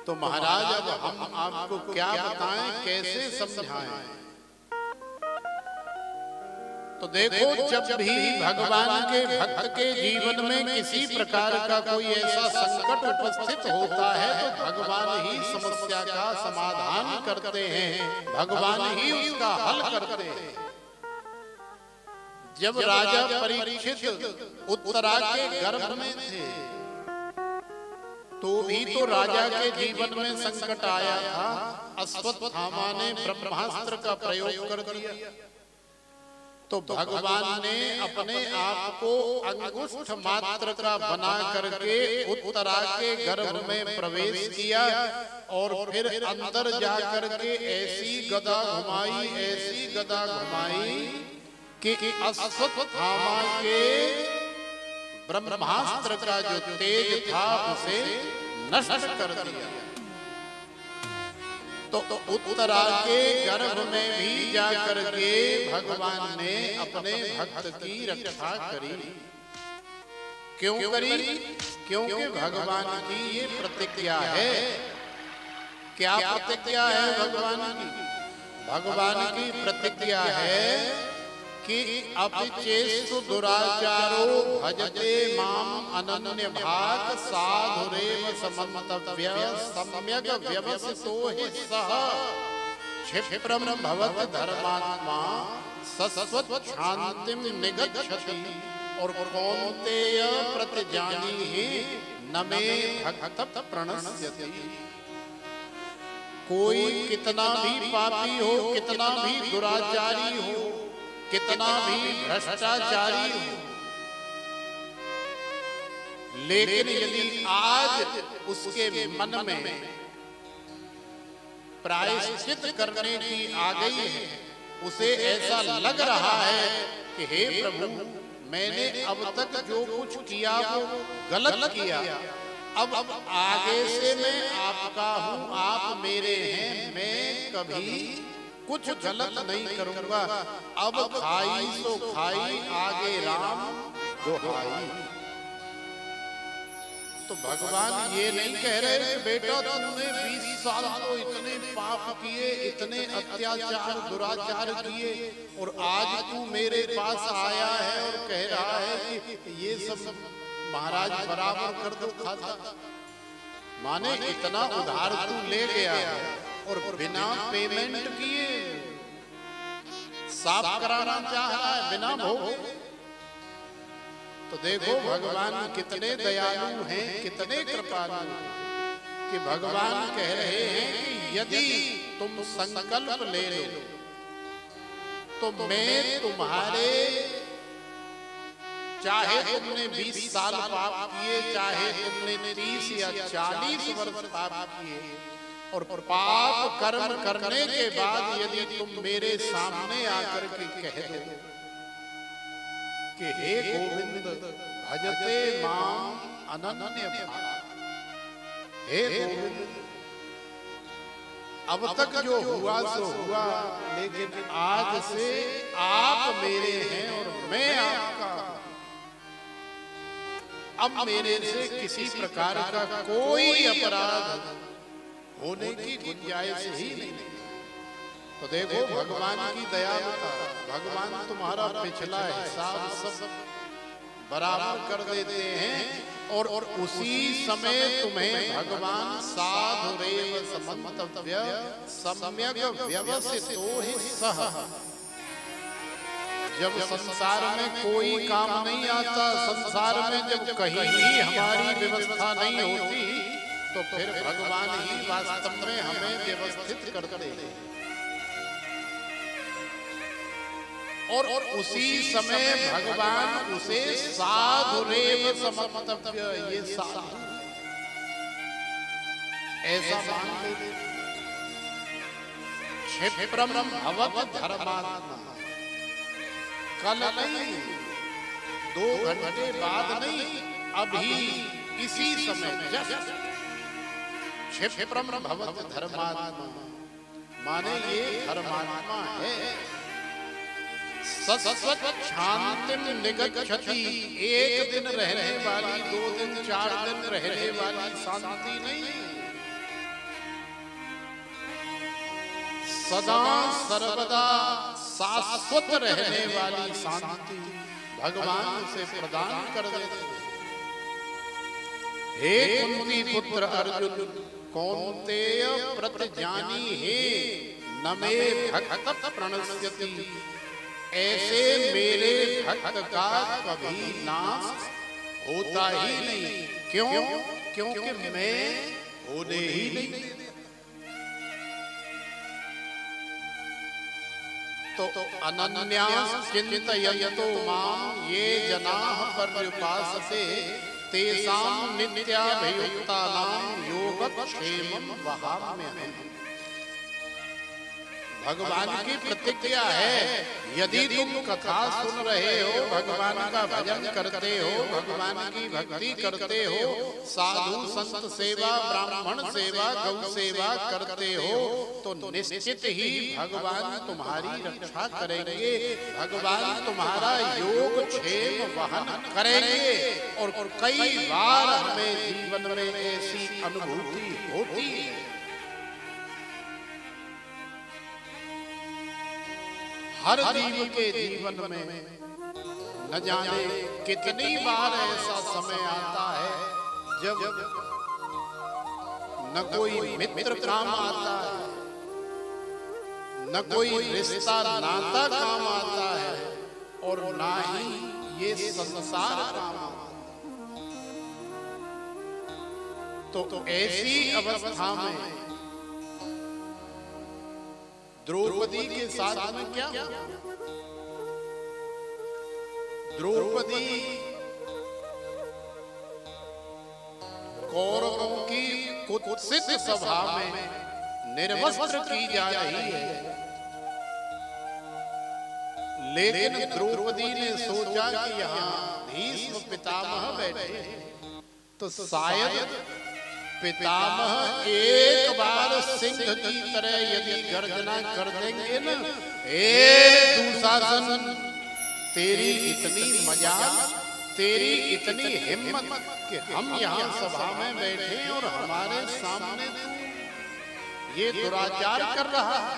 तो महाराज अब हम आपको क्या बताएं, कैसे समझाएं। तो देखो, जब भी भगवान के भक्त के जीवन में किसी प्रकार का कोई ऐसा संकट उपस्थित होता है तो भगवान ही समस्या का समाधान करते हैं, भगवान ही उसका हल करते हैं। जब राजा परीक्षित उत्तरा के गर्भ में थे तो भी तो राजा के जीवन में संकट आया था। अश्वत्थामा ने ब्रह्मास्त्र का प्रयोग कर दिया तो भगवान ने अपने आप को अंगुष्ठ मात्र का बना करके उत्तरा के गर्भ में प्रवेश किया और फिर अंदर जाकर के ऐसी गदा घुमाई, ऐसी गदा घुमाई कि अश्वत्थामा के ब्रह्मास्त्र का जो तेज था उसे नष्ट कर दिया। तो उत्तरा के गर्भ में भी जाकर के भगवान ने अपने भक्त की रक्षा करी। क्यों करी? क्योंकि भगवान की ये प्रतिज्ञा है। क्या प्रतिज्ञा है भगवान की? भगवान की प्रतिज्ञा है कि अपिचेषु दुराचारो भजते माम अनन्य भाग साधुरेव समन्तव्य सम्यक व्यवसितो हि सः क्षिप्रम भवति धर्मात्मा सस्वत् शांतिम निगच्छति। और कौन्तेय प्रतिजानीहि न मे भक्त प्रणश्यति। कोई कितना भी पापी हो, कितना भी दुराचारी हो, कितना भी भ्रष्टाचारी हो, लेकिन यदि आज उसके मन में प्रायश्चित करने की आ गई है, उसे ऐसा लग रहा है कि हे प्रभु, मैंने अब तक जो कुछ किया वो गलत किया, अब आगे से मैं आपका हूं, आप मेरे हैं, मैं कभी कुछ गलत नहीं करूंगा। अब खाई सो खाई, आगे राम दोहाई। तो भगवान ये नहीं कह रहे कि बेटा तुमने 20 साल तो इतने पाप किए, इतने अत्याचार दुराचार किए और आज तू मेरे पास आया है और कह रहा है कि ये सब महाराज बराबर कर दो खाता। माने इतना उधार तू ले गया है और बिना पेमेंट किए साफ कराना चाह रहा है, बिना भोग। तो देखो भगवान कितने दयालु हैं, कितने कृपालु हैं कि भगवान कह रहे हैं कि यदि तुम संकल्प ले लो तो मैं तुम्हारे, चाहे तुमने 20 साल पाप किए, चाहे तुमने 30 या 40 वर्ष पाप किए, और पाप कर्म करने के बाद यदि तुम मेरे सामने आकर के कह दो कि हे गोविंद भजते माम अनन्य भाग, हे गोविंद अब तक जो हुआ सो हुआ, लेकिन आज से आप मेरे हैं और मैं आपका। अब मेरे से किसी प्रकार का कोई अपराध होने की गुंजाइश ही नहीं। तो देखो भगवान की दयालुता, भगवान तुम्हारा पिछला हिसाब सब बराबर कर देते हैं और उसी समय तुम्हें भगवान साधुरेव समन्तव्य सम्यक व्यवसितो हि सः। जब संसार में कोई काम नहीं आता, संसार में जब कहीं भी हमारी व्यवस्था नहीं होती तो फिर भगवान ही वास्तव में हमें व्यवस्थित करते हैं। और उसी समय भगवान उसे साधुरेव समन्तव्य, ये साधु ऐसा मान लेते। क्षिप्रम भवति धर्मात्मा, कल नहीं, 2 घंटे बाद नहीं, अभी इसी समय क्षिप्रम भवति धर्मात्मा, माने ये धर्मात्मा है। सस्वत् शांतिम निगच्छति, एक दिन रहने वाली, 2 दिन 4 दिन रहने वाली शांति नहीं, सदा सर्वदा शाश्वत रहने वाली शांति भगवान से प्रदान कर देते। हे कुंती पुत्र अर्जुन, कौन्तेय प्रतिजानी हे न मे भक्त प्रणश्यति, ऐसे मेरे भक्त का कभी नाश होता ही नहीं। क्यों? क्योंकि मैं होने ही नहीं। तो अनन्यास चिंतयन्तो माम ये जनाः पर्युपासते तेषां नित्याभियुक्तानां योगक्षेमं वहाम्यहम्। भगवान की प्रतिज्ञा है, यदि तुम कथा सुन रहे हो, भगवान का भजन करते हो, भगवान की भक्ति करते हो, साधु संत सेवा, ब्राह्मण सेवा, गौ सेवा करते हो, तो निश्चित ही भगवान तुम्हारी रक्षा करेंगे, भगवान तुम्हारा योग क्षेम वहन करेंगे। और कई बार हमें जीवन में ऐसी अनुभूति होती है। हर जीव के जीवन में न जाने कितनी बार ऐसा समय आता है जब न कोई मित्र काम आता है, न कोई रिश्ता नाता काम आता है, और ना ही ये संसार काम आता है। तो ऐसी अवस्था में द्रौपदी के साथ में क्या? द्रौपदी कौरवों की कुत्सित सभा में निर्वस्त्र की जा रही है, लेकिन द्रौपदी ने सोचा कि यहाँ भीष्म पितामह बैठे हैं, तो शायद पितामह एक बार सिंह की तरह यदि गर्जना कर देंगे न, दुशासन तेरी इतनी मजाक, तेरी इतनी हिम्मत कि हम यहाँ सभा में बैठे और हमारे सामने तू ये दुराचार कर रहा है।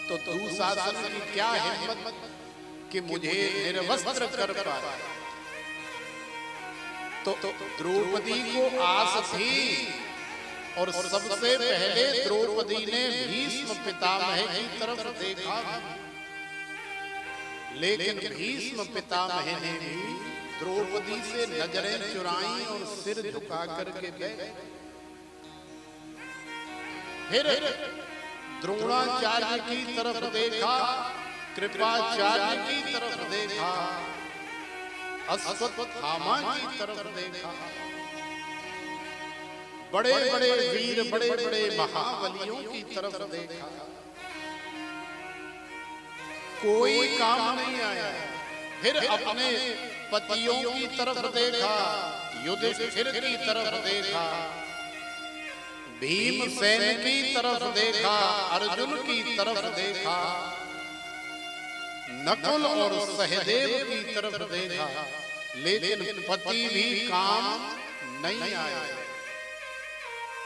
तो दुशासन की क्या हिम्मत कि मुझे निर्वस्त्र कर पाए। तो द्रौपदी को आस थी, और सबसे पहले द्रौपदी ने भीष्म पितामह की तरफ देखा, लेकिन भीष्म पितामह ने भी द्रौपदी से नजरें चुराई और सिर झुका करके बैठे। फिर द्रोणाचार्य की तरफ देखा, कृपाचार्य की तरफ देखा, अश्वत्थामा की तरफ देखा, बड़े बड़े वीर, बड़े बड़े महाबलियों की तरफ देखा, कोई काम नहीं आया। फिर अपने पतियों की तरफ देखा, युधिष्ठिर की तरफ देखा, भीमसेन की तरफ देखा, अर्जुन की तरफ देखा, नकुल और सहदेव की तरफ देखा, लेकिन पति भी काम नहीं आया।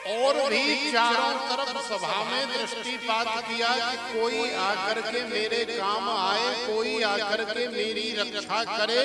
और भी चारों तरफ सभा में दृष्टिपात किया कि कोई आकर के मेरे काम आए, कोई आकर के मेरी रक्षा करे।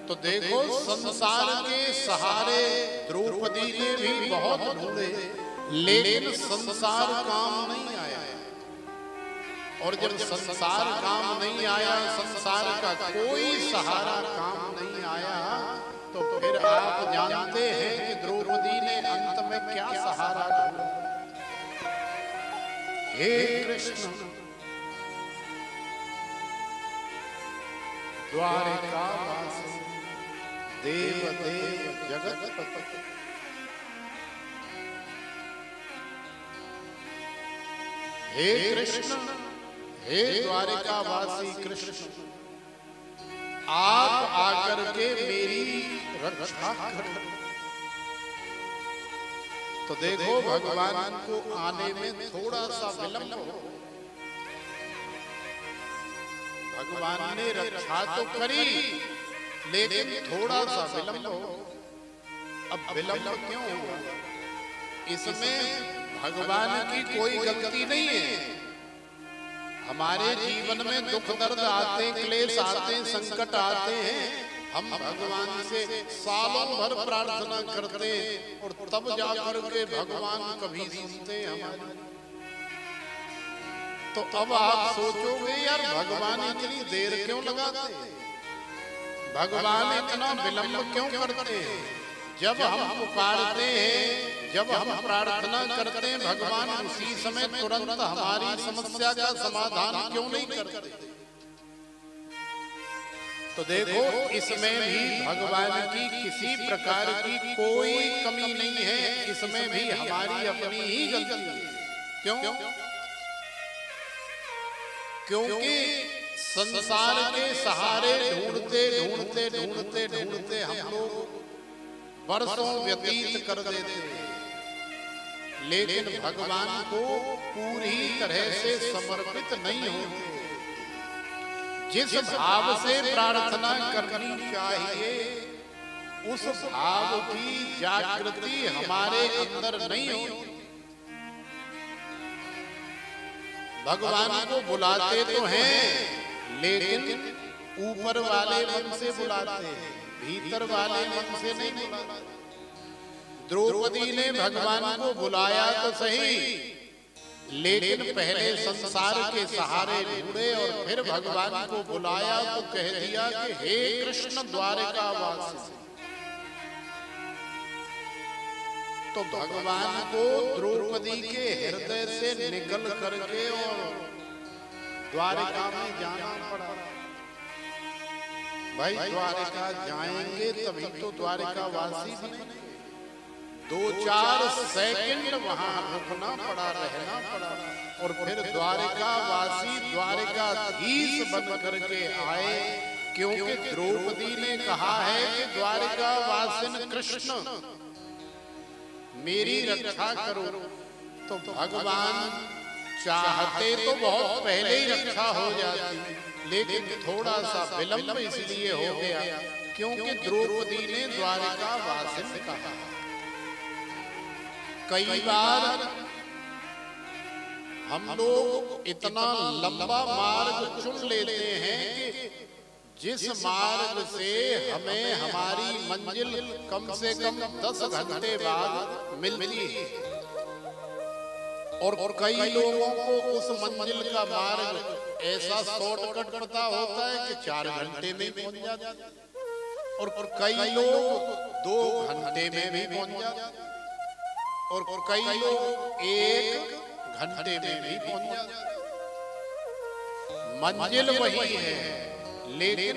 तो देखो, संसार के सहारे द्रौपदी ने भी बहुत ढूंढे, लेकिन संसार काम नहीं आया। और जब संसार काम नहीं आया, संसार का कोई सहारा काम नहीं आया, तो फिर आप जानते हैं कि द्रौपदी ने अंत में क्या सहारा ढूंढा। हे कृष्ण, द्वारिकावासी देव देव जगतपति, हे कृष्ण, हे द्वारिकावासी कृष्ण, आप आकर के मेरी रक्षा करो। तो देखो भगवान को आने में थोड़ा सा विलंब हो, भगवान ने रक्षा तो करी लेकिन थोड़ा सा विलंब हो। अब विलंब क्यों हुआ? इसमें भगवान की कोई गलती नहीं है। हमारे जीवन में दुख दर्द आते, क्लेश आते, संकट आते हैं, हम भगवान से सालों भर प्रार्थना करते और तब जाकर के भगवान कभी सुनते हमारी। तो अब आप सोचोगे यार भगवान इतनी देर क्यों लगाते, भगवान इतना विलंब क्यों करते हैं? जब हम पुकारते हैं, जब हम प्रार्थना करते हैं, भगवान उसी समय तुरंत हमारी समस्या का समाधान क्यों नहीं करते? तो देखो इसमें भी भगवान की किसी प्रकार की कोई कमी नहीं है, इसमें भी हमारी अपनी ही गलती है। क्यों? क्योंकि संसार के सहारे ढूंढते ढूंढते ढूंढते ढूंढते हम लोग वर्षों व्यतीत कर देते, लेकिन भगवान को पूरी तरह से समर्पित नहीं होते। जिस भाव से प्रार्थना करनी चाहिए उस भाव की जागृति हमारे अंदर नहीं होती। भगवान को बुलाते तो हैं लेकिन ऊपर वाले मन से बुलाते हैं, भीतर वाले मन से नहीं बुलाते। द्रौपदी ने भगवान को बुलाया तो सही, लेकिन पहले संसार के सहारे ढूंढे और फिर भगवान को बुलाया तो कह दिया कि हे कृष्ण द्वारिकावासी। तो भगवान को द्रौपदी के हृदय से निकल करके और द्वारिका में जाना पड़ा। भाई द्वारिका जाएंगे तभी तो द्वारिकावासी बनेंगे। 2-4 सेकंड वहां रुकना पड़ा, रहना पड़ा और फिर द्वारिकावासी द्वारिकाधीश बन करके आए, क्योंकि द्रौपदी ने कहा है कि द्वारिकावासिन कृष्ण मेरी रक्षा करो। तो भगवान चाहते तो बहुत पहले ही रक्षा हो जाती, लेकिन थोड़ा सा विलंब इसलिए हो गया क्योंकि द्रौपदी ने द्वारिकावासिन कहा। कई बार हम लोग इतना लंबा मार्ग चुन लेते हैं कि जिस मार्ग से हमें हमारी मंजिल कम से कम 10 घंटे बाद मिलती है, और कई लोगों को उस मंजिल का मार्ग ऐसा शॉर्टकट पता होता है कि 4 घंटे में पहुंच जाते, और कई लोग 2 घंटे में भी पहुंच जाते, और कई लोग 1 घंटे में भी पहुंच जाते। मंजिल वही है, लेकिन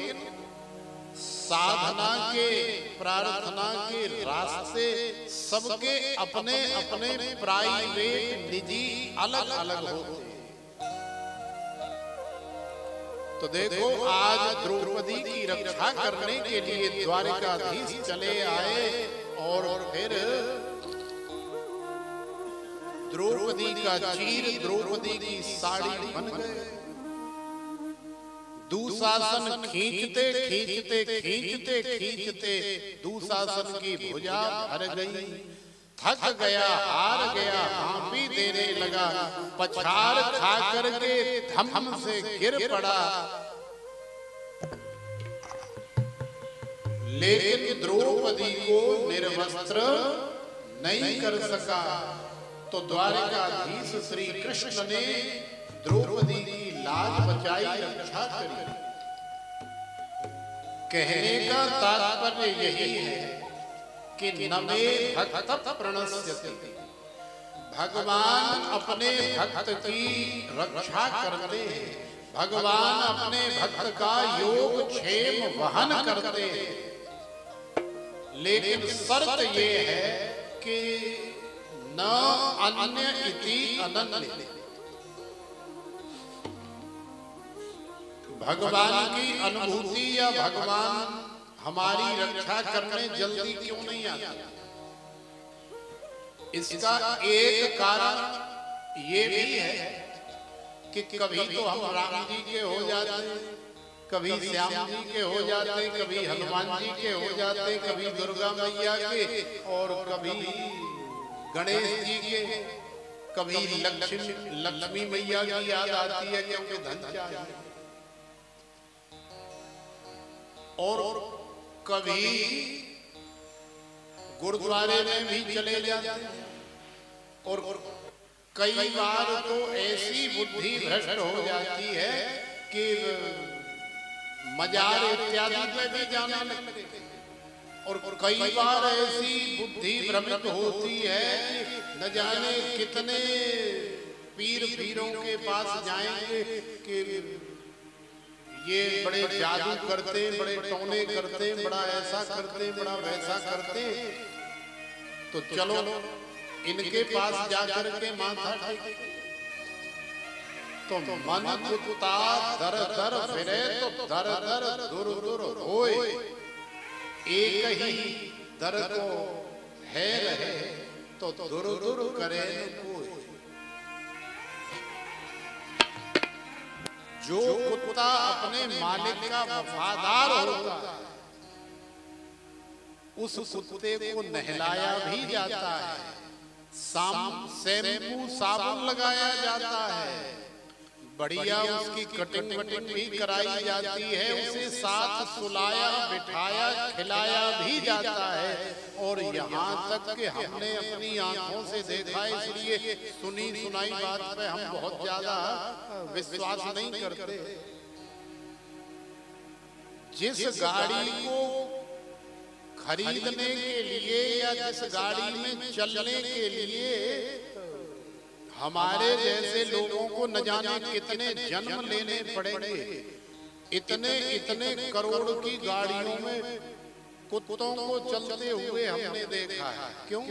साधना के, प्रार्थना के रास्ते सबके अपने अपने प्राइवेट, निजी, अलग अलग होते हैं। तो देखो आज द्रौपदी की रक्षा करने के लिए द्वारिकाधीश चले आए और फिर द्रौपदी का चीर, द्रौपदी की साड़ी बन गए। दुशासन खींचते खींचते खींचते खींचते दुशासन की भुजा भर गई, थक गया, हार गया, हाँफी देने लगा, पछाड़ खा करके धम से गिर पड़ा। लेकिन द्रौपदी को निर्वस्त्र नहीं कर सका। तो द्वारिकाधीश श्री कृष्ण ने द्रौपदी की लाज बचाई, रक्षा करी। कहने का तात्पर्य यही है कि नमे भक्त प्रणश्यति, भगवान अपने भक्त की रक्षा करते हैं, भगवान अपने भक्त का योग क्षेम वहन करते हैं। लेकिन शर्त ये है कि न अन्य इति अनन्य, भगवान की अनुभूति या भगवान हमारी रक्षा करने जल्दी क्यों नहीं आता? इसका एक कारण ये भी है कि कभी तो हम राम जी के हो जाते, कभी श्याम जी के हो जाते, कभी हनुमान जी के हो जाते, कभी दुर्गा मैया के, और कभी गणेश जी के, कभी लक्ष्मी मैया की याद आती है क्योंकि धन चाहिए, और कभी गुरुद्वारे में भी चले जाते हैं, और कई बार तो ऐसी बुद्धि भ्रष्ट हो जाती है कि मजार इत्यादि पे भी जाने लगते, और कई बार ऐसी बुद्धि भ्रमित होती है कि न जाने कितने पीरों के पास जाएंगे कि ये बड़े जादू करते, बड़े टोने करते, बड़ा ऐसा करते, बड़ा वैसा करते, तो चलो इनके पास जाकर के माथा टेक, तो मन कुत्ता दर दर फिरे तो दर दर दुर दुर होए, एक ही दर को है रहे तो दुर दुर करे कोई। जो कुत्ता अपने मालिक का वफादार होता है, उस कुत्ते को नहलाया भी जाता है, शैम्पू साबुन लगाया जाता है, बढ़िया उसकी कटिंग भी कराई जाती है, उसे साथ सुलाया बिठाया खिलाया भी जाता है, और यहाँ तक कि हमने अपनी आंखों से देखा, इसलिए सुनी सुनाई बात पे हम बहुत ज्यादा विश्वास नहीं करते। जिस गाड़ी को खरीदने के लिए या जिस गाड़ी में चलने के लिए हमारे जैसे लोगों को न जाने कितने जन्म लेने पड़ेंगे, इतने इतने करोड़ की गाड़ियों में कुत्तों को चलते हुए हमने देखा है। क्यों?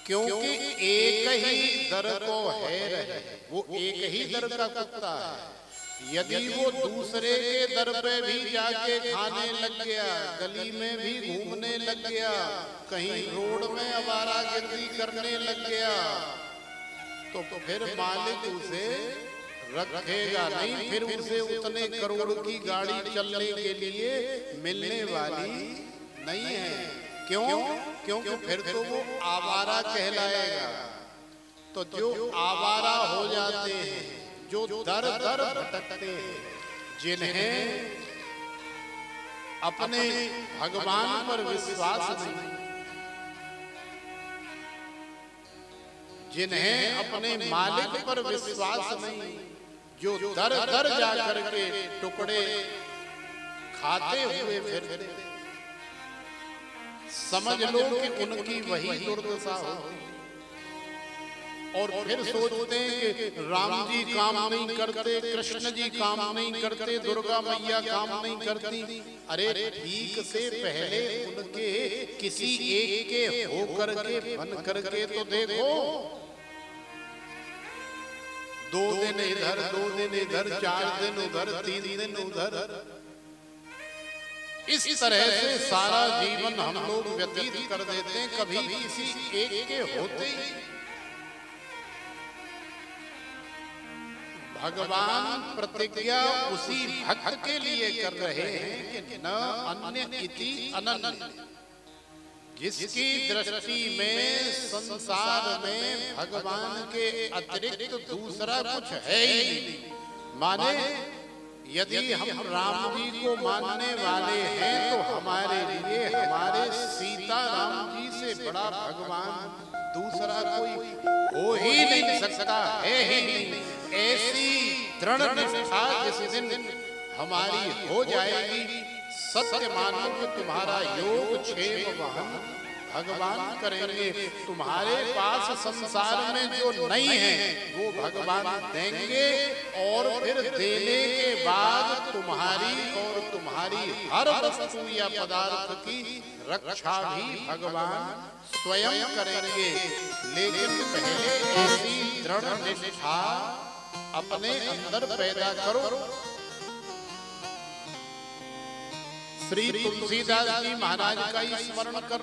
क्योंकि एक ही दर को है रहे, वो एक ही दर का कुत्ता है। यदि वो दूसरे के दर पे भी जाके खाने लग गया, गली में भी घूमने लग गया, कहीं रोड में आवारागर्दी करने लग गया, तो फिर मालिक उसे रखेगा नहीं, फिर उसे उतने करोड़ की गाड़ी चलने के लिए मिलने वाली नहीं है। क्यों? क्योंकि फिर तो वो आवारा कहलाएगा। तो जो आवारा हो जाते हैं, जो दर दर भटकते हैं, जिन्हें अपने भगवान पर विश्वास नहीं, जिन्हें अपने मालिक पर विश्वास नहीं, जो दर दर जाकर के टुकड़े खाते हुए फिरते, समझ लो कि उनकी वही दुर्दशा होती। और फिर सोचते हैं कि राम जी काम नहीं करते, कृष्ण जी काम नहीं करते, दुर्गा मैया काम नहीं करती। अरे ठीक से पहले उनके किसी एक के होकर के बन करके तो देखो। 2 दिन इधर, 2 दिन इधर, 4 दिन उधर, 3 दिन उधर, इस तरह से सारा जीवन हम लोग व्यतीत कर देते हैं, कभी किसी एक के होते ही। भगवान प्रतिज्ञा उसी भक्त के लिए कर रहे हैं कि न अन्य इति अनन्य, जिसकी दृष्टि में संसार में भगवान के अतिरिक्त दूसरा कुछ है ही नहीं। माने यदि हम राम जी को मानने वाले हैं तो हमारे लिए हमारे सीता राम जी से बड़ा भगवान दूसरा कोई हो ही नहीं सकता, है ही नहीं। ऐसी दृढ़ निष्ठा जिस दिन हमारी हो जाएगी, सत्य मानो कि तुम्हारा योग क्षेम वहन भगवान करेंगे। तुम्हारे पास संसार में जो नहीं है वो भगवान देंगे, और फिर देने के बाद तुम्हारी और तुम्हारी हर वस्तु या पदार्थ की रक्षा भी भगवान स्वयं करेंगे। लेकिन पहले ऐसी दृढ़ निष्ठा अपने अंदर पैदा करो। श्री तुलसीदास जी महाराज का ही स्मरण कर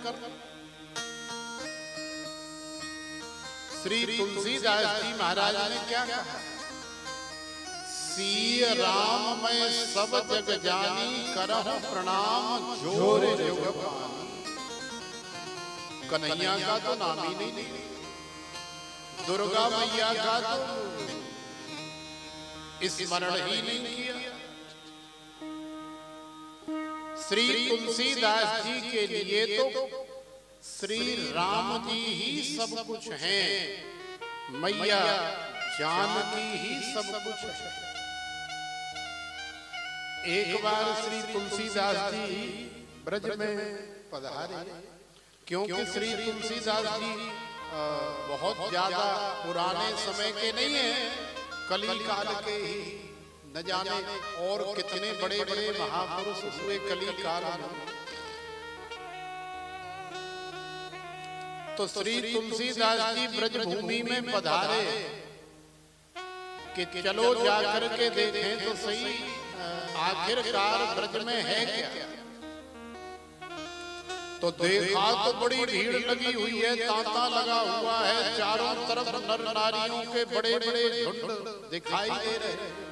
श्री तुलसीदास जी महाराज ने क्या कहा? सिय राम मैं सब जग जानी, करहु प्रणाम जोर जुग पानी। कन्हैया का तो नाम ही नहीं, दुर्गा मैया का तो स्मरण ही नहीं किया। श्री तुलसीदास जी के लिए तो श्री राम जी ही सब कुछ हैं, मैया जानकी ही सब कुछ है। एक बार श्री तुलसीदास जी ब्रज में पधारे, क्योंकि श्री तुलसीदास जी बहुत ज्यादा पुराने समय के नहीं है, कली काल के ही, न जाने और कितने बड़े बड़े महापुरुष हुए कली काल में। तो श्री तुलसीदास जी ब्रज भूमि में पधारे कि चलो जाकर के देखें तो सही आखिरकार ब्रज में है क्या। तो देखा तो बड़ी भीड़ लगी हुई है, तांता लगा हुआ है, चारों तरफ नर नारियों के बड़े बड़े झुंड दिखाई दे रहे हैं।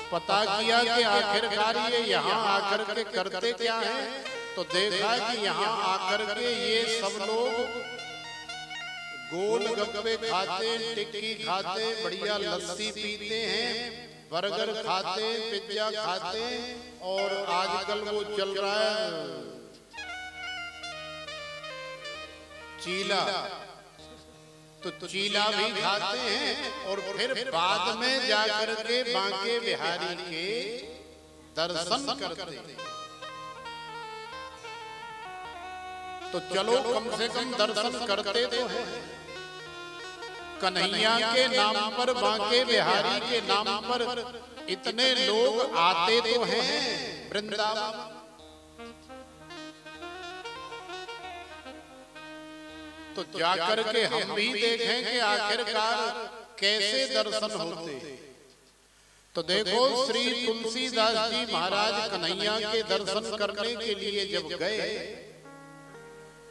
पता किया कि आखिरकार ये यहाँ आकर के करते क्या हैं, तो देखा कि यहाँ आकर के ये सब लोग गोल गप्पे खाते, टिक्की खाते, बढ़िया लस्सी पीते हैं, बर्गर खाते, पिज्जा खाते, और आजकल वो चल रहा है चीला, तो चीला भी खाते हैं, और फिर बाद में जाकर के बांके बिहारी के दर्शन करते हैं। तो चलो कम से कम दर्शन करते तो हैं। कन्हैया के नाम पर, बांके बिहारी के नाम पर इतने लोग आते तो हैं वृंदावन। तो जाकर के हम भी देखें कि आखिरकार कैसे दर्शन होते। तो देखो श्री तुलसीदास जी महाराज कन्हैया के दर्शन करने के लिए जब गए,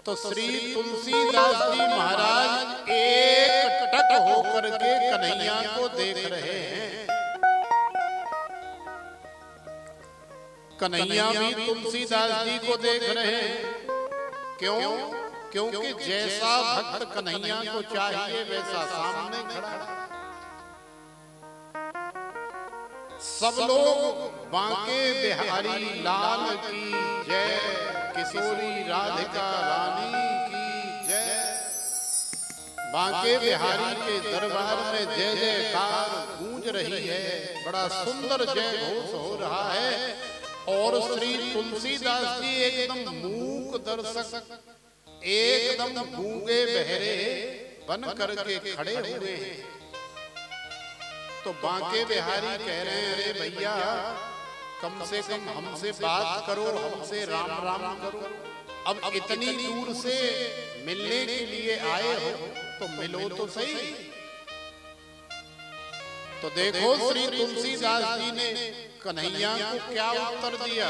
तो श्री तुलसीदास जी महाराज एक टक होकर के कन्हैया को देख रहे हैं। कन्हैया भी तुलसीदास जी को देख रहे हैं। क्यों? क्योंकि जैसा भक्त कन्हैया को चाहिए वैसा सामने खड़ा है। सब लोग बांके बिहारी लाल की जय, किशोरी राधिका रानी की जय। बांके बिहारी के दरबार में जय जयकार गूंज रही है, बड़ा सुंदर जय घोष हो रहा है। और श्री तुलसीदास जी एकदम मूक दर्शक, एकदम गूंगे बहरे बन करके खड़े हुए हैं। तो बांके बिहारी कह रहे हैं, अरे भैया कम से कम हमसे बात करो, हमसे राम राम करो। अब इतनी दूर से मिलने के लिए आए हो तो मिलो तो सही। तो देखो श्री तुलसीदास जी ने कन्हैया को क्या उत्तर दिया।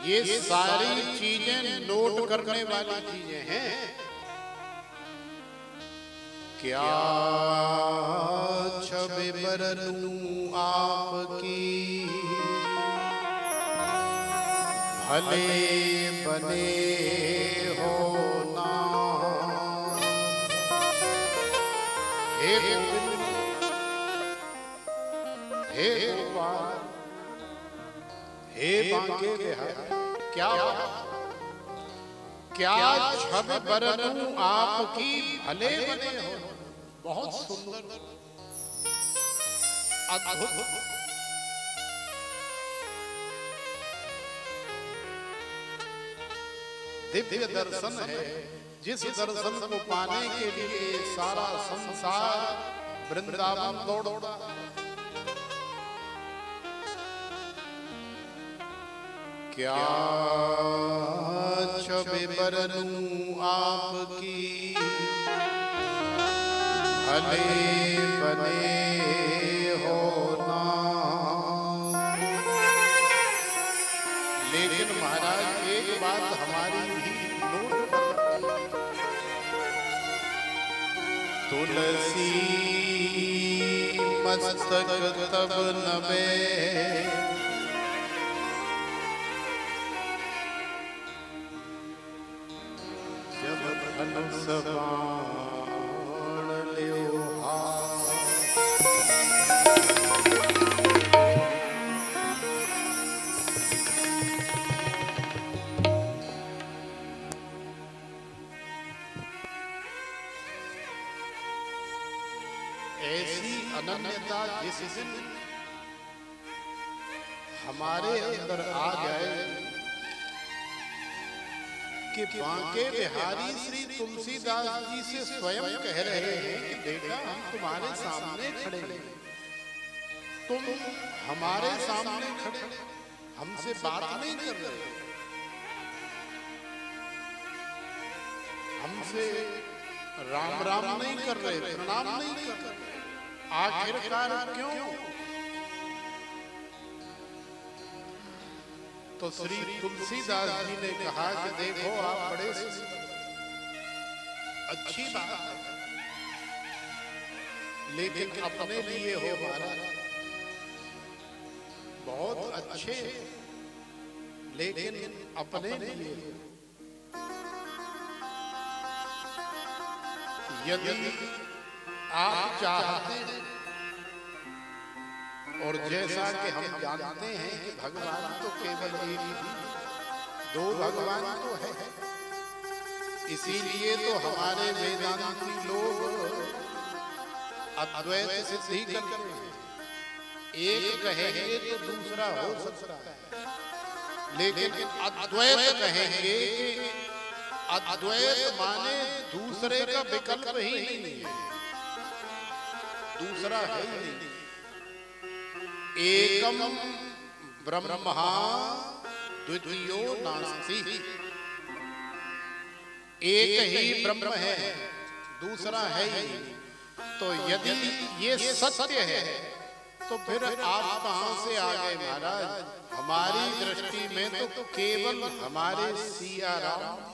ये सारी चीजें नोट करने वाली चीजें हैं। क्या छवि बरनूं आपकी, भले बने हो ना। हे गोविंद, हे गोपाल, हे बांके बिहारी, क्या छवि बरनूं आपकी, भले बने हो। बहुत सुंदर, अद्भुत, दिव्य दर्शन है, जिस दर्शन को पाने के लिए सारा संसार वृंदावन दौड़ता है। क्या छवि बरनूं आपकी, भले बने हो ना। बात हमारी भी नोट करती। तुलसी मस्तक तब नवे, जब धनुष बाण ल्यो हाथ। ऐसी अनन्यता जिस दिन हमारे अंदर आ जाए कि बांके बिहारी श्री तुलसीदास जी से स्वयं कह रहे हैं कि बेटा हम तुम्हारे सामने खड़े हैं, तुम हमारे सामने खड़े, हमसे बात नहीं कर रहे, हमसे राम राम नहीं कर रहे, प्रणाम नहीं कर रहे, आखिरकार क्यों? तो श्री तुलसीदास जी ने कहा कि देखो आप बड़े अच्छी बात है, लेकिन अपने लिए हो महाराज बहुत अच्छे, लेकिन अपने लिए यदि आप चाहते हैं, और जैसा कि हम जानते हैं कि भगवान तो केवल एक ही, दो भगवान तो है, इसीलिए तो हमारे वेदांती लोग अद्वैत सिद्धि करते हैं। एक कहेंगे तो दूसरा हो सकता है, लेकिन अद्वैत कहेंगे कि अद्वैत माने दूसरे का विकल्प ही नहीं है, दूसरा है ही नहीं। एकम ब्रह्मा द्वितीयो नास्ति, एक ही ब्रह्म है, दूसरा है ही नहीं। तो यदि ये सत्य है तो फिर आप कहां से आ गए महाराज? हमारी दृष्टि में तो केवल हमारे सिया राम।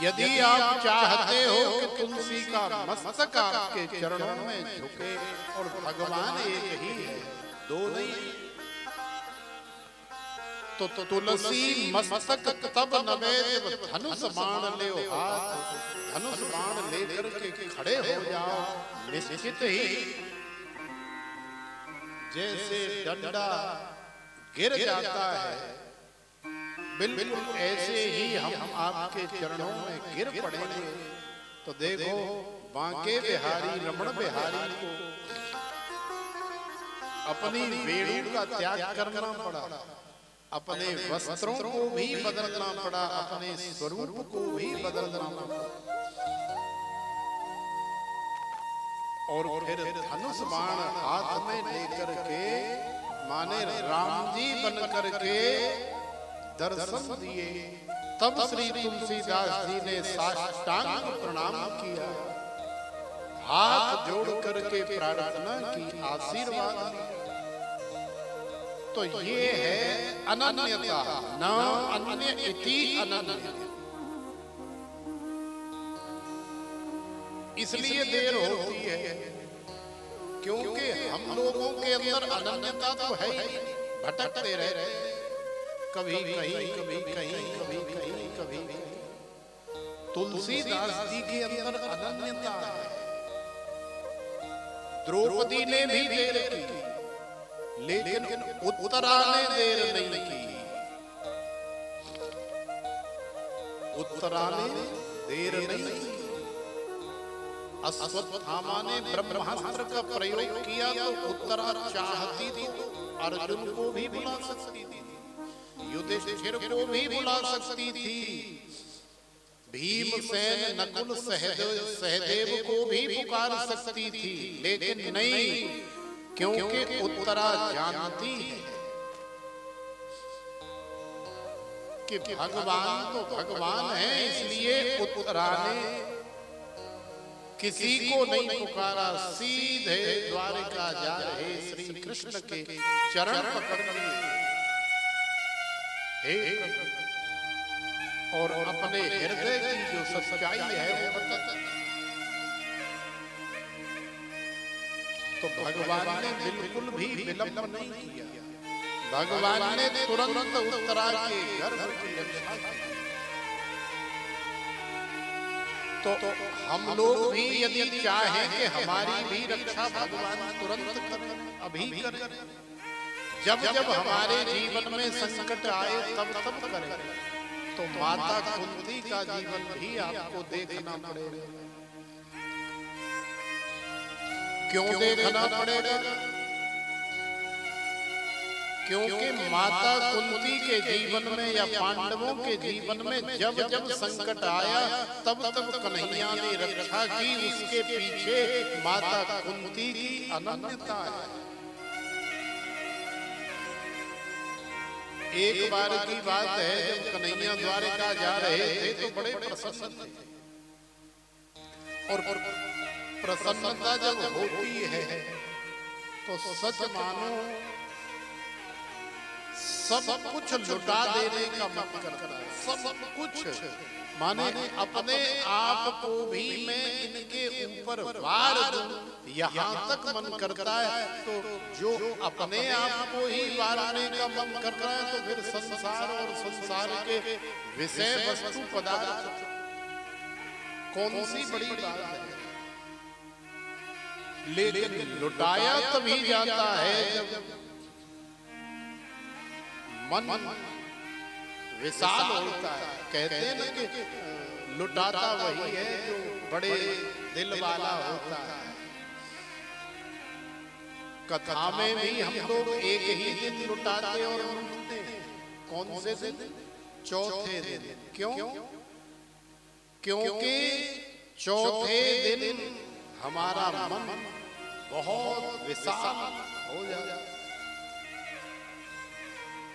यदि आप चाहते हो कि तुलसी का मस्तक आपके चरणों में झुके, और भगवान एक ही है, दो नहीं, तो तुलसी मस्तक तब नवे जब धनुष बाण ले हाथ, धनुष बाण लेकर के खड़े हो जाओ, निश्चित ही जैसे डंडा गिर जाता है, बिल्कुल ऐसे ही हम आपके चरणों में गिर पड़ेंगे। तो देखो बांके बिहारी रमण बिहारी को अपनी वेणु का त्याग करना पड़ा, अपने वस्त्रों को भी बदलना पड़ा, अपने स्वरूप को भी बदलना पड़ा, और फिर धनुष बाण हाथ में लेकर के माने राम जी बन करके दर्शन दिए। तब श्री तुलसीदास जी ने साष्टांग प्रणाम किया, हाथ जोड़ करके प्रार्थना की, आशीर्वाद लिया। तो ये है अनन्यता, न अन्य इति अनन्य। इसलिए देर होती है क्योंकि हम लोगों के अंदर अनन्यता तो है ही, भटकते रहे, कभी कहीं कभी कहीं कभी कहीं कभी। तुलसीदास जी के अंदर अनन्यता है। द्रौपदी ने भी देर की, लेकिन उत्तरा ने देर नहीं की, उत्तरा ने देर नहीं की। अश्वत्थामा ने ब्रह्मास्त्र का प्रयोग किया तो उत्तरा चाहती थी तो अर्जुन को भी बुला सकती थी, युधिष्ठिर को भी बुला सकती थी, भीमसेन नकुल सहदेव को भी पुकार सकती थी, लेकिन नहीं, क्योंकि उत्तरा जानती है कि भगवान तो भगवान है, इसलिए उत्तरा ने किसी को नहीं पुकारा, सीधे द्वारिका जा रहे श्री कृष्ण के चरण पकड़ लिए। हे और अपने हृदय की जो सच्चाई है वो बता। तो भगवान ने बिल्कुल भी विलंब नहीं किया, भगवान ने तुरंत उत्तरा के गर्भ की रक्षा की। तो हम लोग भी यदि चाहें कि हमारी भी रक्षा भगवान तुरंत करें, अभी करें, जब जब हमारे जीवन में संकट आए तब तब करें, तो माता कुंती का जीवन भी आपको देखना पड़ेगा। क्यों देखना पड़ेगा? क्योंकि माता कुंती के जीवन में या पांडवों के जीवन में जब जब संकट आया तब तब कन्हैया ने रक्षा की। उसके पीछे माता कुंती की अनन्यता है। एक बार की बात है, जब कन्हैया द्वारका जा रहे थे तो बड़े प्रसन्न थे, और प्रसन्नता जब होती है तो सच मानो सब कुछ लुटा देने का मन करता है। सब कुछ माने अपने आप को भी मैं इनके ऊपर वार दूं, यहाँ तक मन करता है। तो जो अपने आप को ही वारने का मन कर रहा है, तो फिर संसार और संसार के विषय वस्तु पदार्थ कौन सी बड़ी बात है। लेकिन लुटाया तभी जाता है जब मन विशाल होता है। कहते हैं ना कि लुटाता वही है जो बड़े दिल वाला होता है। कथा में भी हम लोग एक ही दिन लुटाते और लूटते हैं। कौन से दिन? चौथे दिन। क्यों? क्योंकि चौथे दिन हमारा मन बहुत विशाल हो जाता है।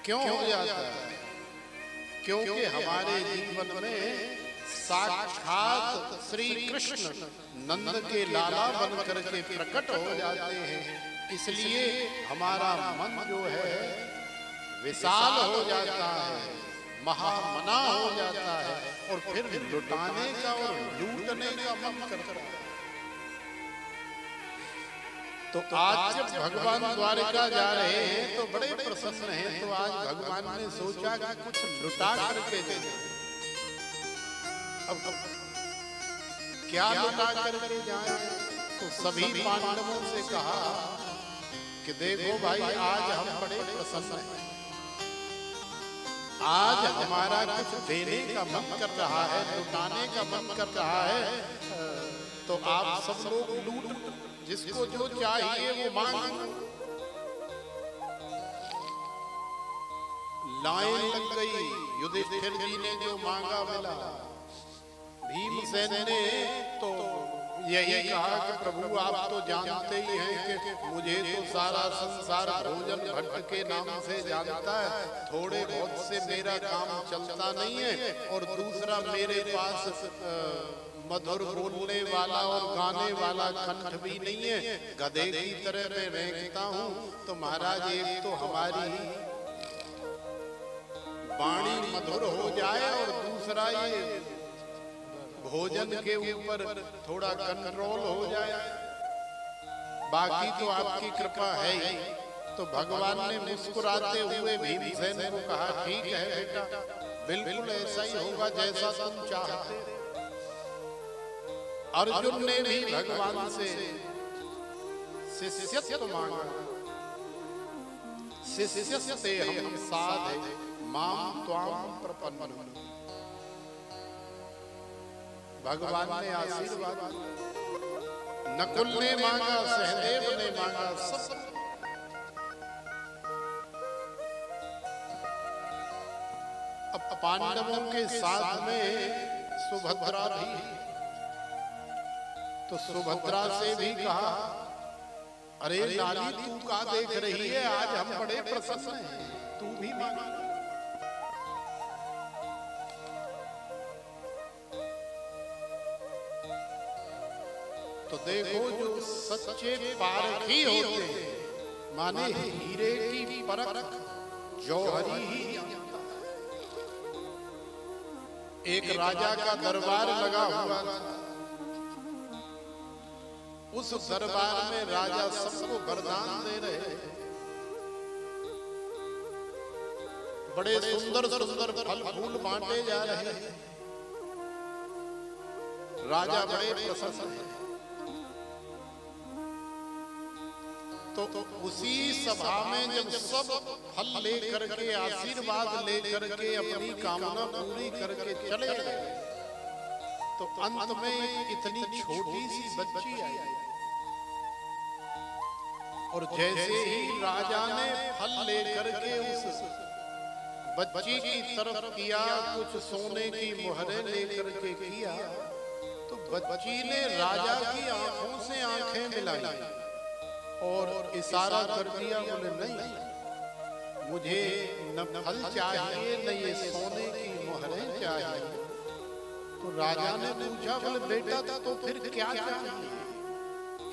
क्यों हो जाता है? क्योंकि हमारे जीवन में साक्षात श्री कृष्ण नंद के लाला बन करके प्रकट हो जाते हैं। इसलिए हमारा मन जो है विशाल हो जाता है, महामना हो जाता है, और फिर लुटाने का और लूटने का मन करता है। तो आज जब भगवान द्वारका जा रहे हैं तो बड़े प्रसन्न हैं। तो आज भगवान ने सोचा कि कुछ लुटा करके दे। अब क्या लुटा करके जाए? तो सभी पांडवों से कहा कि देखो भाई, आज हम बड़े प्रसन्न हैं, आज हमारा कुछ देने का मन कर रहा है, लुटाने का मन कर रहा है। तो आप सब लोग लूट, जिसको जो चाहिए वो मांग। लाइन लग गई, युधिष्ठिर जी ने जो मांगा मिला। भीमसेन ने तो यही कहा कि प्रभु आप तो जानते ही हैं कि मुझे तो सारा संसार भोजन भट्ट के नाम से जानता है, थोड़े बहुत से मेरा काम चलता नहीं है, और दूसरा मेरे पास मधुर बोलने वाला और गाने वाला कंठ भी नहीं है, गधे की तरह मैं रेंगता हूँ। तो महाराज एक तो हमारी वाणी मधुर हो जाए, और दूसरा ये भोजन के ऊपर थोड़ा कंट्रोल हो जाए, बाकी तो आपकी कृपा है ही। तो भगवान ने मुस्कुराते हुए भीमसेन को कहा, ठीक है बेटा, बिल्कुल ऐसा ही होगा जैसा तुम चाहते। अर्जुन ने भी भगवान से शिष्यत्व मांगा। शिष्यस्ते हम साधे माम त्वाम प्रपन्नम्। भगवान ने आशीर्वाद, नकुल ने मांगा, सहदेव ने मांगा, सब। अब पांडवों के साथ में सुभद्रा भी, तो सुभद्रा से भी कहा, अरे लाली तू का देख रही है, आज हम बड़े प्रसन्न हैं, तू भी मांग। तो देखो, जो सच्चे पारखी होते हैं, माने हीरे की परख जौहरी ही जानता है। एक राजा का दरबार लगा हुआ था। उस दरबार में राजा सबको वरदान दे रहे थे। बड़े सुंदर सुंदर फल फूल बांटे जा रहे हैं। राजा बड़े प्रसन्न हैं। तो उसी सभा में जब सब फल लेकर के आशीर्वाद लेकर के अपनी कामना पूरी करके चले गए, तो अंत में इतनी छोटी सी बच्ची आई और जैसे ही राजा ने फल लेकर के उस बच्ची की तरफ किया, कुछ सोने की मोहरें लेकर के किया, तो बच्ची ने राजा की आंखों से आंखें मिलाई और इशारा कर दिया, बोले नहीं, मुझे न फल चाहिए न ये सोने की मोहरें चाहिए। तो राजा ने पूछा, बोले बेटा तो फिर क्या चाहिए?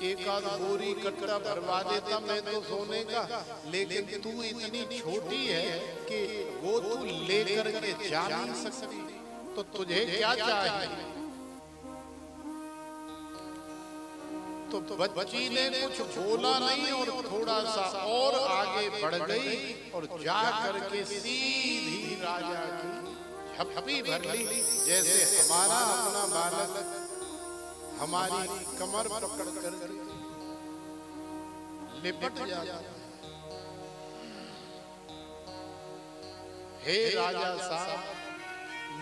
एक आध बोरी कटरा भरवा देता मैं तो सोने का, लेकिन तू इतनी छोटी है कि वो तू लेकर के जा नहीं सकती, तो तुझे क्या चाहिए? तो बच्ची ने कुछ बोला नहीं और थोड़ा सा और आगे बढ़ गई और जा करके सीधी राजा की झप्पी भर ली, जैसे हमारा अपना बालक हमारी कमर पकड़ कर लिपट जाता। हे राजा साहब,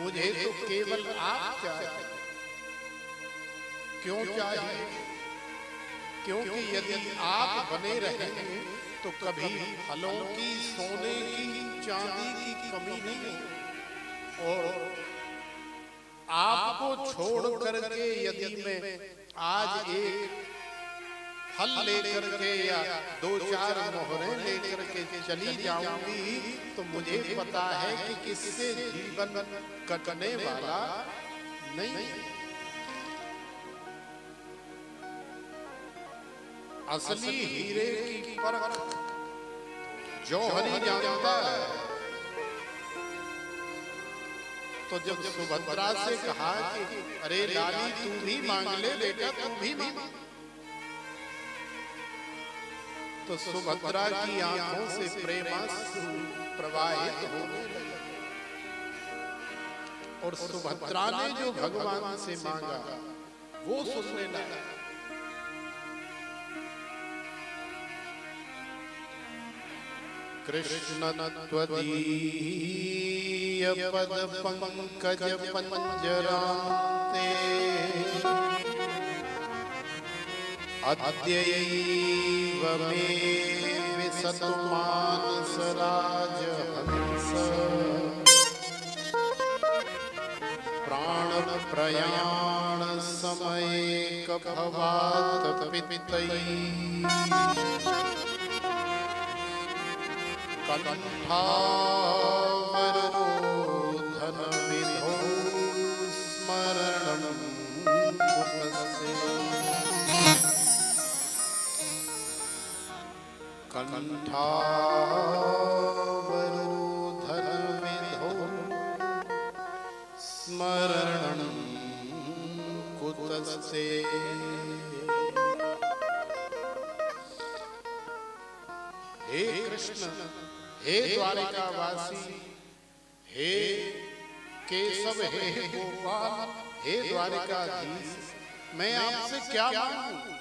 मुझे तो केवल आप चाहिए। क्यों चाहिए? क्योंकि यदि आप बने रहेंगे तो कभी फलों की, सोने की, चांदी की कमी नहीं है। और आपको छोड़ करके यदि मैं आज एक फल लेकर के या दो चार मोहरें लेकर के चली जाऊंगी, तो मुझे पता है कि किससे जीवन कटने वाला नहीं। असली हीरे की परख जौहरी जानता है। तो जब सुभद्रा से कहा कि अरे लाली तू भी मांग ले बेटा, तू भी मांग, तो सुभद्रा की आंखों से प्रेमाश्रु प्रवाहित होने लगे और सुभद्रा ने जो भगवान से मांगा वो सुनने लगा। कृष्ण त्वदीय पद पंकज पंजरान्ते अद्यैव मे विसतु मानस राजहंस प्राण प्रयाण समये कभवात पितई कंठावरोधन विधो स्मरणं कुतस्ते कंठावरोधन विधो स्मरणं कुतस्ते। हे कृष्ण, हे द्वारिकावासी, हे केशव, हे गोपाल, हे द्वारिकाधीश, मैं आपसे क्या मांगूं?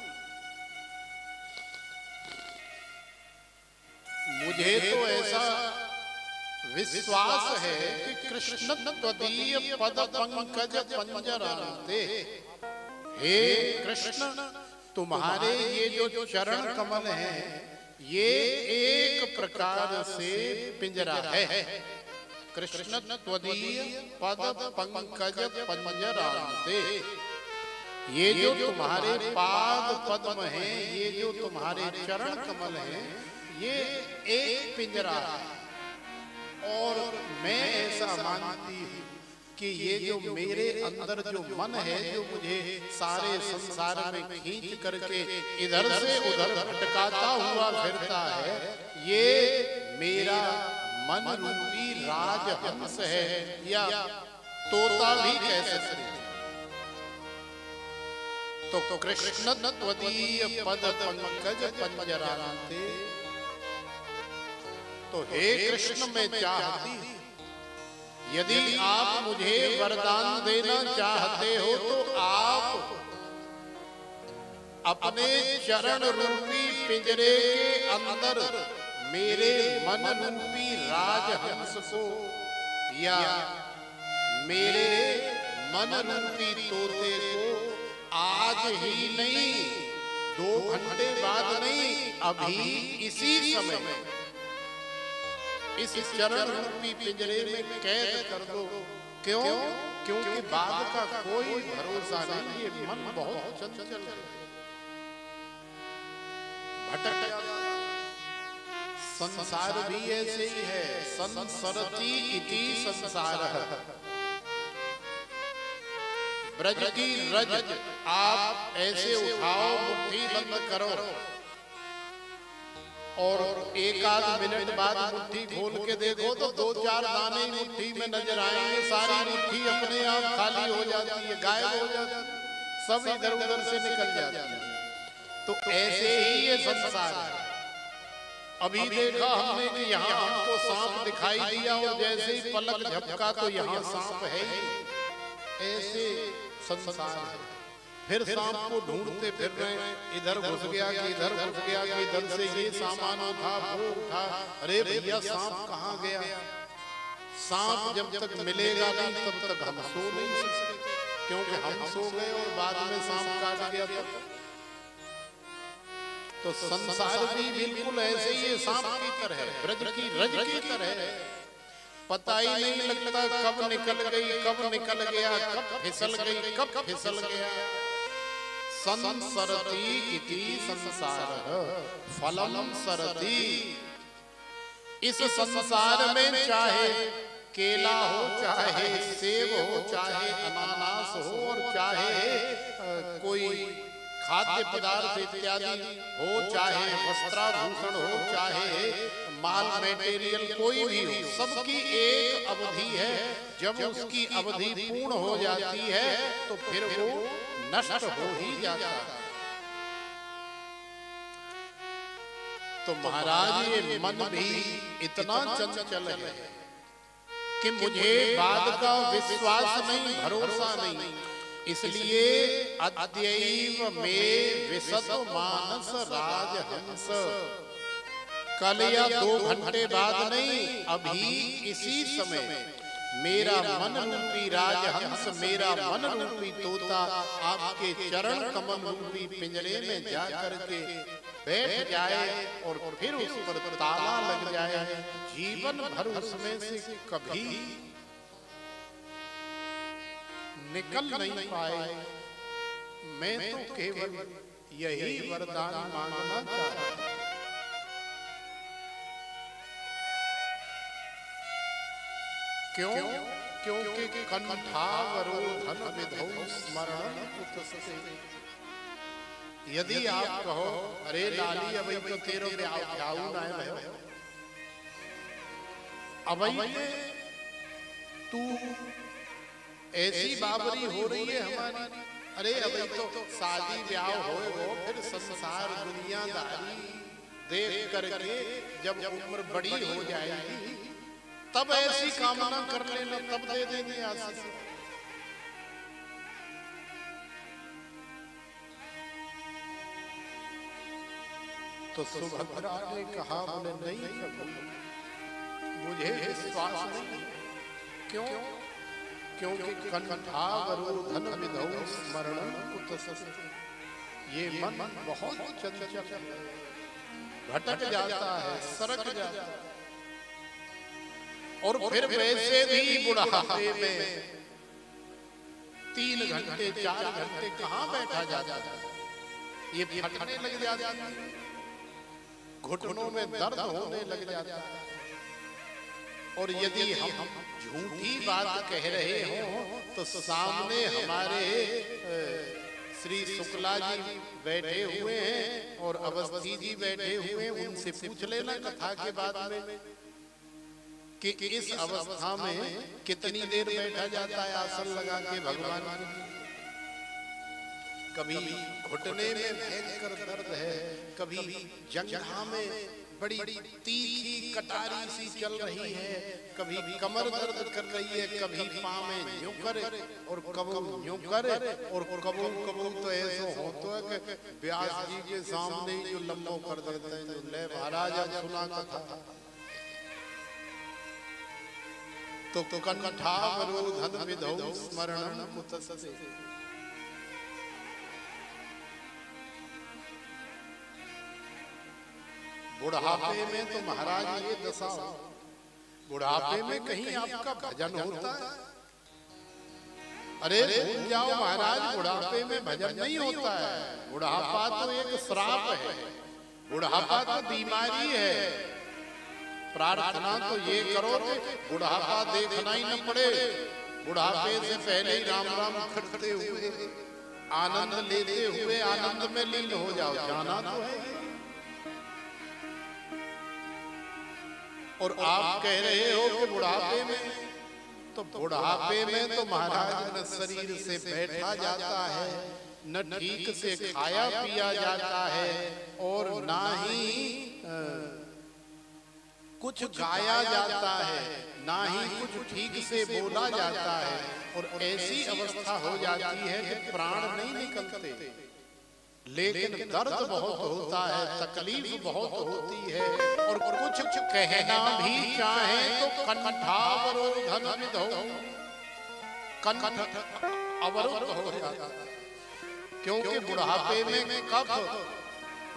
मुझे तो ऐसा विश्वास है कि कृष्ण त्वदीय पद पंकज पंजरान्ते, हे कृष्ण तुम्हारे ये जो चरण कमल हैं ये एक प्रकार से पिंजरा है। कृष्ण त्वदीय पद पंकज पंजरान्ते, ये जो तुम्हारे पाद पद्म हैं, ये जो तुम्हारे चरण कमल हैं, ये एक पिंजरा है। और मैं ऐसा मानती हूँ कि ये जो मेरे अंदर जो मन है, जो मुझे सारे संसार में खींच करके इधर से उधर भटकाता हुआ फिरता है, ये मेरा मन रूपी राजहंस है या तोता भी कैसे करे। तो कृष्ण त्वदीय पद पंकज पंजराते, तो हे कृष्ण मैं चाहती, यदि आप मुझे वरदान देना चाहते हो तो आप अपने चरण रूपी पिंजरे के अंदर मेरे मन रूपी राजहंस को या मेरे मन रूपी तोते को आज ही नहीं, 2 घंटे बाद नहीं, अभी इसी समय इस चरण रूपी पिंजरे में कैद कर दो। क्यों? क्योंकि बाद का कोई भरोसा नहीं, ये मन बहुत चंचल है, भटक जाता। संसार भी ऐसे ही है, संसरति इति संसारः। ब्रज की रज आप ऐसे उठाओ, मुट्ठी बंद करो और 1 आध मिनट बाद मुट्ठी खोल के देखो तो 2-4 दाने मुट्ठी में नजर आएंगे, सारी मुट्ठी अपने आप खाली हो जाती है, गायब हो जाती है, सब इधर उधर से निकल जाती है। तो ऐसे ही ये संसार है। अभी देखा हमने कि यहाँ हमको सांप दिखाई दिया और जैसे ही पलक झपका तो यहाँ सांप है ही, ऐसे संसार है। फिर सांप को ढूंढते फिर रहे, इधर घुस गया कि इधर घुस गया कि इधर से ये सामान उठा वो उठा, अरे भैया सांप कहाँ गया? सांप जब तक मिलेगा नहीं तब तक हम सो नहीं सकते, क्योंकि हम सो गए और बाद में सांप काट गया। तो संसार भी बिल्कुल ऐसे ही सांप की तरह, ब्रज की रज की तरह, पता ही नहीं लगता कब निकल गई, कब निकल गया, कब फिसल गई, कब फिसल गया। संसरति इति संसारः फलम सरति। इस संसार में चाहे केला हो, चाहे सेब हो, चाहे अनानास हो और चाहे कोई खाद्य पदार्थ इत्यादि हो, चाहे वस्त्राभूषण हो, चाहे माल मटेरियल कोई भी हो, सबकी एक अवधि है। जब उसकी अवधि पूर्ण हो जाती है तो फिर वो नष्ट हो ही जाता है। तो महाराज ये मन भी इतना चंचल है कि मुझे बाद का विश्वास नहीं, भरोसा नहीं, इसलिए अद्यैव में विशत मानस राजहंस। कल या 2 घंटे बाद नहीं, अभी इसी समय मेरा मन रूपी राजहंस, मेरा मन रूपी तोता आपके चरण कमल रूपी पिंजरे में जा करके बैठ जाए और फिर उस पर ताला लग जाए, जीवन भर उसमें से कभी निकल नहीं पाए। मैं तो केवल यही वरदान मांगना चाहता हूं। क्यों? क्योंकि कंठावरोधन विधौ स्मरण कुतस्ते। यदि आप कहो अरे लाली अभी तो तेरो ब्याह ना है, अभी तू ऐसी बाबरी हो रही है हमारी, अरे अभी तो शादी ब्याह हो, फिर संसार दुनियादारी देख करके जब उम्र बड़ी हो जाएगी तब ऐसी कामना कर लेना, तब दे देंगे आशीष। तो सुभद्रा ने कहा बोले नहीं प्रभु, मुझे विश्वास नहीं। क्यों? क्योंकि कंठावरोधन विधौ स्मरण कुतस्ते। ये मन बहुत चंचल भटक जाता है, सरक जाता है और फिर वैसे भी बुढ़ापे में 3 घंटे 4 घंटे कहाँ बैठा जाता है, ये फटने लग जाता है, घुटनों में दर्द होने लग जाता है। और यदि हम झूठी बात कह रहे हो तो सामने हमारे श्री शुक्ला जी बैठे हुए हैं और अवस्थी जी बैठे हुए हैं, उनसे पूछ लेना कथा के बाद में कि इस अवस्था में कितनी देर बैठा जाता है आसन लगा के भगवान के लिए। कभी घुटने में भयंकर दर्द है, कभी जंघा में बड़ी तीखी कटारी सी चल रही है, कभी कमर दर्द कर रही है, कभी पाँव में न्यूकर और कबू न्यूकर और कबू कबू तो ऐसा होता है कि व्यास जी के सामने ही जो लंबो कर देते हैं, जो ले महाराज अब सुना कथा तो कंठावरोधन विधौ स्मरणं कुतस्ते। बुढ़ापे में तो महाराज ये दशा, बुढ़ापे में कहीं आपका भजन होता है? अरे भूल जाओ महाराज, बुढ़ापे में भजन नहीं होता है। बुढ़ापा तो एक श्राप है, बुढ़ापा तो बीमारी है। प्रार्थना तो ये करो कि बुढ़ापा देखना ही न पड़े, बुढ़ापे से पहले ही राम राम करते हुए आनंद लेते हुए आनंद में लीन हो जाओ, जाना तो है। और आप कह रहे हो कि बुढ़ापे में, तो बुढ़ापे में तो महाराज न शरीर से बैठा जाता है, न ठीक से खाया पिया जाता है, और ना ही कुछ गाया जाता है, ना ही कुछ ठीक से बोला जाता है। और ऐसी अवस्था हो जाती है कि प्राण नहीं निकलते, लेकिन दर्द बहुत होता है, तकलीफ बहुत होती है, और कुछ कहना भी चाहे तो कंठावरोधन विधौ, कंठ अवरुद्ध हो जाता है। क्योंकि बुढ़ापे में कफ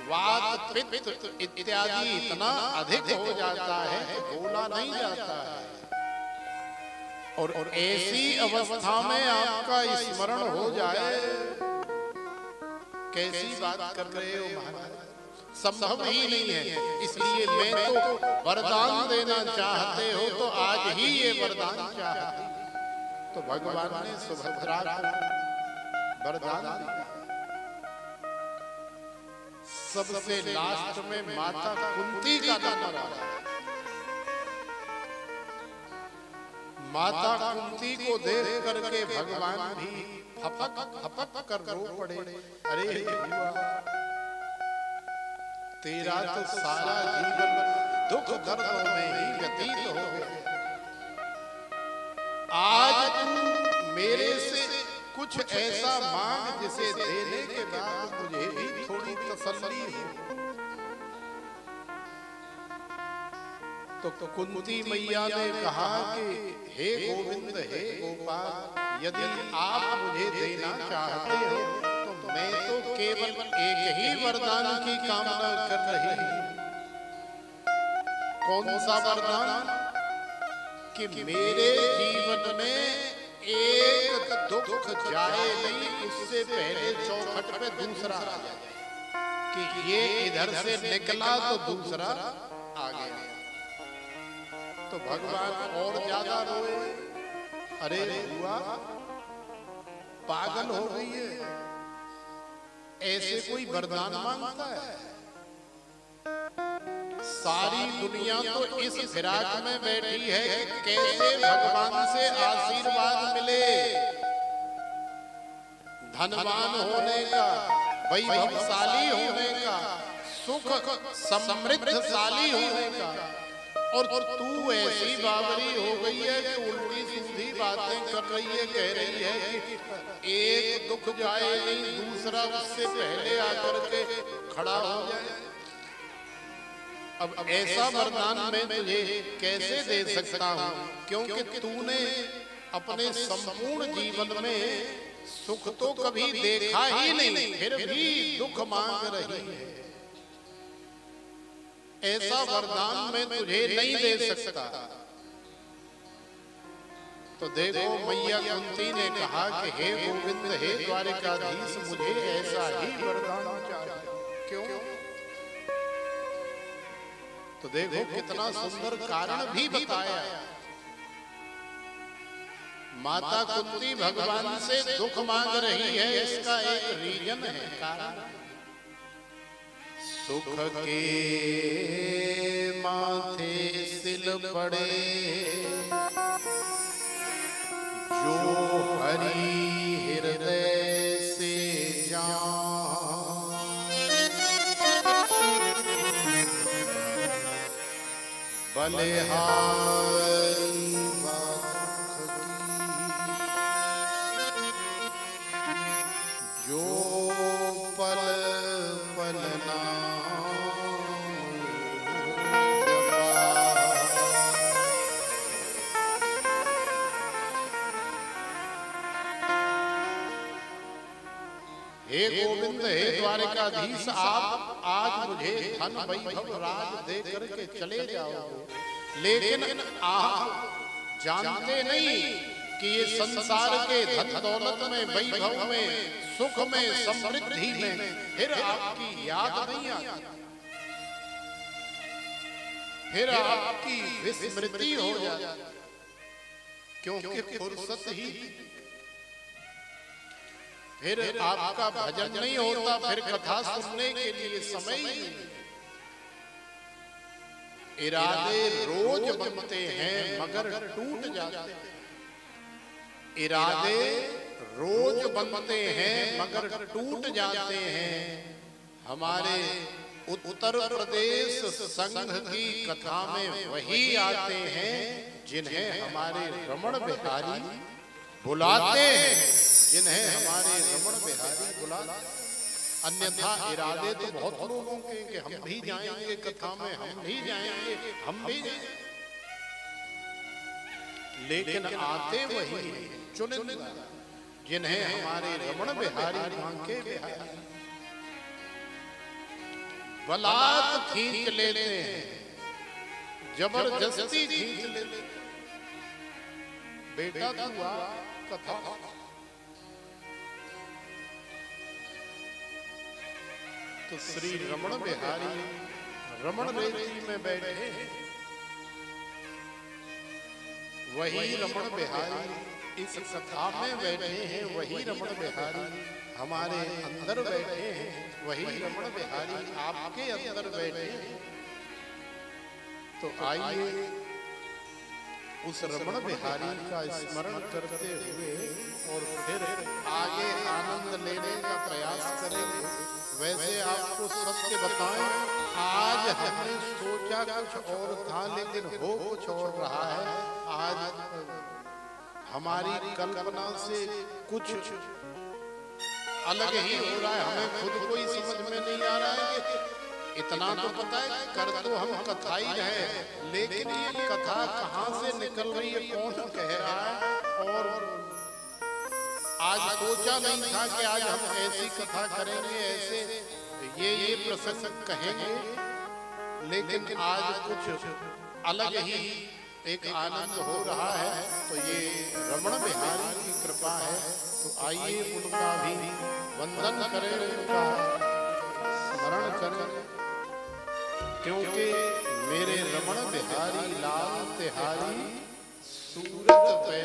वात पित्त इत्यादि इतना अधिक हो जाता है कि बोला नहीं जाता है। और ऐसी अवस्था में आपका स्मरण हो जाए, कैसी बात कर रहे हो महाराज, संभव ही नहीं है। इसलिए मैं तो वरदान देना चाहते हो तो आज ही ये वरदान चाहते, तो भगवान ने सुभद्रा को वरदान दिया। सबसे लास्ट में माता कुंती का नंबर आया। माता कुंती को देख करके भगवान भी फपक फपक कर रो पड़े। अरे तेरा तो सारा जीवन दुख दर्दों में ही व्यतीत हो गया, आज तू मेरे से कुछ ऐसा मांग जिसे देने के बाद मुझे भी थोड़ी तसल्ली हो। तो कुंती मैया ने कहा कि हे गोविंद, हे गोपाल, यदि आप मुझे देना चाहते हो तो मैं तो केवल एक ही वरदान की कामना कर रही हूं। कौन सा वरदान? कि मेरे जीवन में एक दुख जाए नहीं, उससे पहले चौखट पे दूसरा आ जाए, कि ये इधर से निकला तो दूसरा आ गया। तो भगवान और ज्यादा रोए। अरे हुआ पागल हो गई है, ऐसे कोई वरदान मांगता है? सारी दुनिया तो इस फिराक में बैठी है कि कैसे भगवान से आशीर्वाद मिले, धनवान होने का, वैभवशाली होने का, सुख समृद्धशाली होने का, और तू ऐसी बावरी हो गई है कि उल्टी सीधी बातें कर रही है, कह रही है कि एक दुख जाए नहीं दूसरा उससे पहले आकर के खड़ा हो जाए। अब ऐसा वरदान मैं तुझे कैसे दे सकता हूँ, क्योंकि तूने अपने संपूर्ण जीवन में सुख तो कभी देखा ही नहीं, फिर भी दुख मांग रही है। ऐसा वरदान मैं तुझे नहीं दे सकता। तो देखो मैया कुंती ने कहा कि हे गोविंद, हे द्वारिकाधीश, मुझे ऐसा ही वरदान चाहिए। क्यों? तो देखो कितना सुंदर कारण भी बताया। माता कुंती भगवान से दुख मांग रही है, इसका एक रीजन है, कारण। सुख के माथे से दिल पड़े जो हरि हृदय से जान, बलिहारी जो पल पल हे गोविंद, हे द्वारिकाधीश, आप आज मुझे धन वैभव राज दे करके चले जाओगे, लेकिन आप जानते नहीं कि ये संसार के धन दौलत में, वैभव में, सुख में, समृद्धि में फिर आपकी याद नहीं आती, फिर आपकी विस्मृति हो जाती, क्योंकि फुर्सत ही, फिर आपका भजन नहीं होता, फिर कथा सुनने के लिए समय ही नहीं। इरादे रोज बनते हैं मगर टूट जाते हैं, इरादे रोज बनते हैं मगर टूट जाते हैं। हमारे उत्तर प्रदेश संघ की कथा में वही आते हैं जिन्हें हमारे रमण बिहारी बुलाते हैं, जिन्हें हमारे रमण बिहारी बुलाते। अन्यथा इरादे तो बहुत लोगों के कि हम भी जाएंगे कथा में, हम भी जाएंगे, हम भी जाएंगे, लेकिन आते वही चुनिंदा जिन्हें हमारे रमण बिहारी बांके बिहारी बलात् खींच लेते हैं, जबरदस्ती खींच लेते हैं। बेटा तू आ कथा, तो श्री रमण बिहारी रमण रेती में बैठे, वही रमण बिहारी इस कथा में बैठे हैं, वही रमण बिहारी हमारे अंदर बैठे हैं, वही रमण बिहारी आपके अंदर बैठे हैं। तो आइए उस रमण बिहारी का स्मरण करते हुए और फिर आगे आनंद लेने का प्रयास करेंगे। वैसे आपको सत्य बताएं, आज हमने सोचा कुछ और था लेकिन हो कुछ और रहा है। आज हमारी कल्पना से कुछ अलग ही हो रहा है, हमें खुद को ही समझ में नहीं आ रहा है। इतना तो पता है कर तो हम कथा ही रहे, लेकिन ये कथा कहाँ से निकल रही है, कौन कह रहा है। और आज सोचा नहीं था कि आज हम ऐसी कथा करेंगे, ऐसे ये प्रसंग कहेंगे, लेकिन आज कुछ अलग ही एक आनंद हो रहा है। तो ये रमण बिहारी की कृपा है, तो आइए उनका भी वंदन करें, उनका स्मरण करें, क्योंकि मेरे रमण बिहारी लाल तिहारी सूरत पे